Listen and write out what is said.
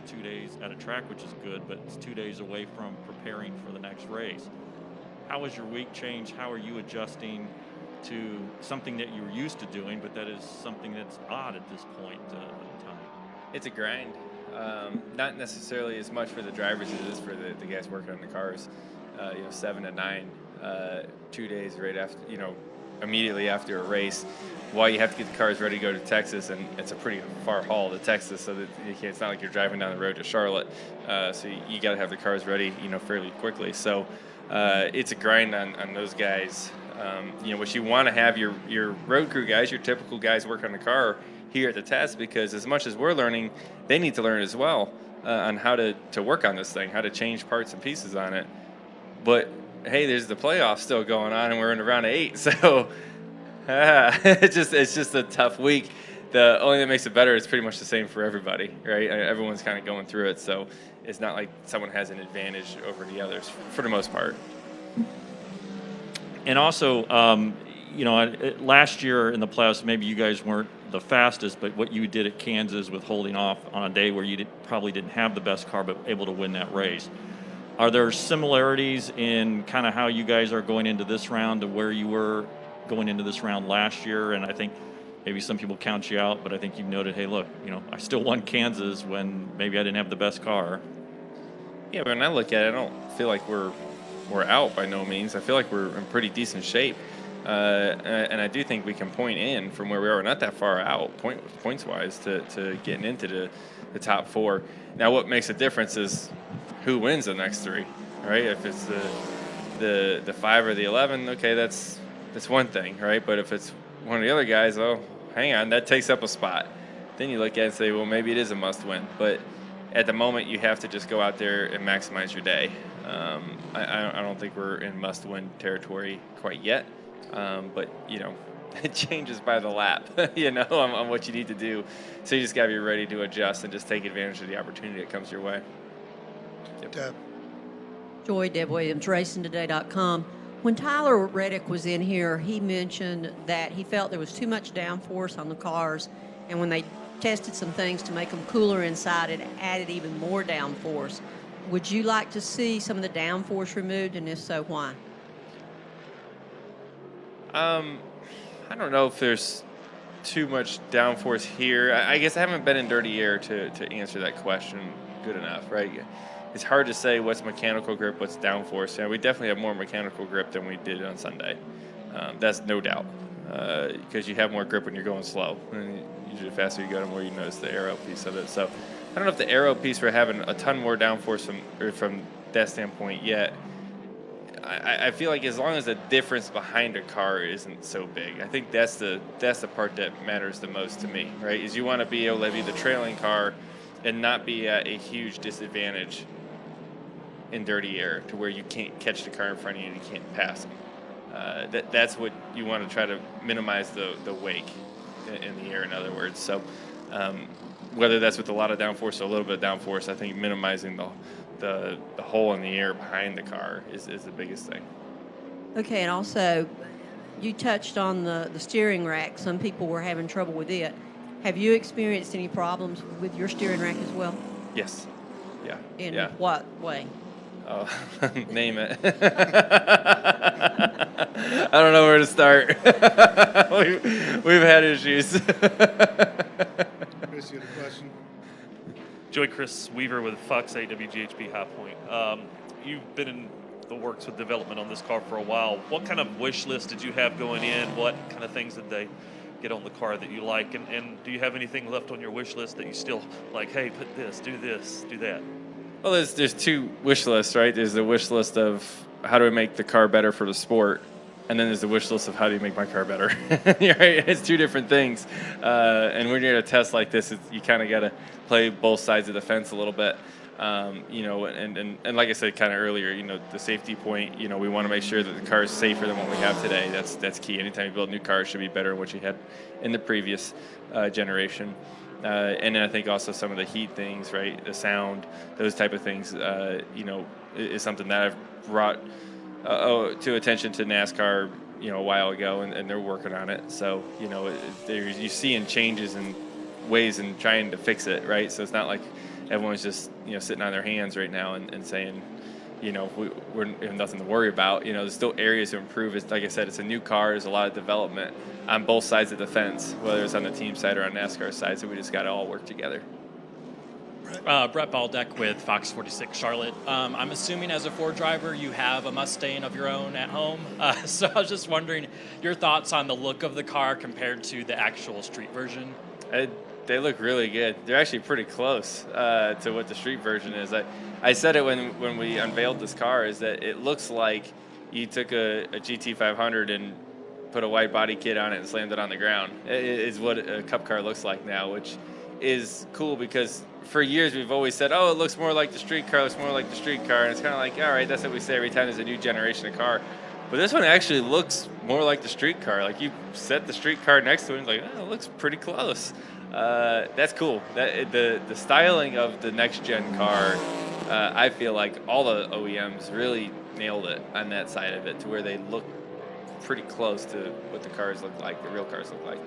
2 days at a track, which is good, but it's 2 days away from preparing for the next race. How has your week changed? How are you adjusting to something that you were used to doing, but that is something that's odd at this point in time? It's a grind. Not necessarily as much for the drivers as it is for the guys working on the cars. 7 to 9, 2 days right after, immediately after a race, while you have to get the cars ready to go to Texas, and it's a pretty far haul to Texas, so that it's not like you're driving down the road to Charlotte. So you got to have the cars ready, fairly quickly. So it's a grind on those guys. What you want to have your road crew guys, your typical guys work on the car here at the test, because as much as we're learning, they need to learn as well on how to work on this thing, how to change parts and pieces on it. But hey, there's the playoffs still going on, and we're in the round of 8, so it's just a tough week. The only thing that makes it better is pretty much the same for everybody, right? Everyone's kind of going through it, so it's not like someone has an advantage over the others for the most part. And also, last year in the playoffs, maybe you guys weren't the fastest, but what you did at Kansas with holding off on a day where you probably didn't have the best car, but able to win that race. Are there similarities in kind of how you guys are going into this round to where you were going into this round last year? And I think maybe some people count you out, but I think you've noted, hey, look, I still won Kansas when maybe I didn't have the best car. Yeah, when I look at it, I don't feel like we're out by no means. I feel like we're in pretty decent shape. And I do think we can point in from where we are. We're not that far out points-wise to getting into the top 4. Now, what makes a difference is who wins the next 3, right? If it's the 5 or the 11, okay, that's one thing, right? But if it's one of the other guys, oh, hang on, that takes up a spot. Then you look at it and say, well, maybe it is a must-win. But at the moment, you have to just go out there and maximize your day. I don't think we're in must-win territory quite yet. But, it changes by the lap, on what you need to do. So you just got to be ready to adjust and just take advantage of the opportunity that comes your way. Yep. Deb. Joy, Deb Williams, RacingToday.com. When Tyler Reddick was in here, he mentioned that he felt there was too much downforce on the cars, and when they tested some things to make them cooler inside, it added even more downforce. Would you like to see some of the downforce removed, and if so, why? I don't know if there's too much downforce here. I guess I haven't been in dirty air to answer that question good enough, right? It's hard to say what's mechanical grip, what's downforce. We definitely have more mechanical grip than we did on Sunday. That's no doubt, because you have more grip when you're going slow. And usually the faster you go, the more you notice the aero piece of it. So I don't know if the aero piece, we're having a ton more downforce from that standpoint yet. I feel like as long as the difference behind a car isn't so big, I think that's the part that matters the most to me, right? Is you want to be able to be the trailing car and not be at a huge disadvantage in dirty air to where you can't catch the car in front of you and you can't pass them. That's what you want to try to minimize the wake in the air, in other words. So whether that's with a lot of downforce or a little bit of downforce, I think minimizing the hole in the air behind the car is the biggest thing. Okay, and also, you touched on the steering rack. Some people were having trouble with it. Have you experienced any problems with your steering rack as well? Yes. Yeah. In yeah. what way? Oh, name it. I don't know where to start. We've had issues. Chris, you had a question? Joey, Chris Weaver with Fox 8 WGHB High Point. You've been in the works with development on this car for a while. What kind of wish list did you have going in? What kind of things did they get on the car that you like? And do you have anything left on your wish list that you still like, hey, put this, do that? Well, there's 2 wish lists, right? There's the wish list of how do we make the car better for the sport, and then there's the wish list of how do you make my car better. Right? It's 2 different things. And when you're at a test like this, you kind of got to play both sides of the fence a little bit. And like I said kind of earlier, the safety point, we want to make sure that the car is safer than what we have today. That's key. Anytime you build a new car, it should be better than what you had in the previous generation. And then I think also some of the heat things, right, the sound, those type of things, is something that I've brought to attention to NASCAR, a while ago, and they're working on it. So, you're seeing changes and ways in trying to fix it, right? So it's not like everyone's just sitting on their hands right now and saying, we have nothing to worry about. There's still areas to improve. It's like I said, it's a new car. There's a lot of development on both sides of the fence, whether it's on the team side or on NASCAR side. So we just got to all work together. Brett Baldeck with Fox 46 Charlotte. I'm assuming as a Ford driver you have a Mustang of your own at home. So I was just wondering your thoughts on the look of the car compared to the actual street version. They look really good. They're actually pretty close to what the street version is. I said it when we unveiled this car, is that it looks like you took a GT500 and put a wide body kit on it and slammed it on the ground. It is what a Cup car looks like now, which is cool because for years we've always said, oh, it looks more like the street car, and it's kind of like, all right, that's what we say every time there's a new generation of car. But this one actually looks more like the street car. Like you set the street car next to it, and it's like, oh, it looks pretty close. That's cool. The styling of the next gen car, I feel like all the OEMs really nailed it on that side of it, to where they look pretty close to what the cars look like, the real cars look like.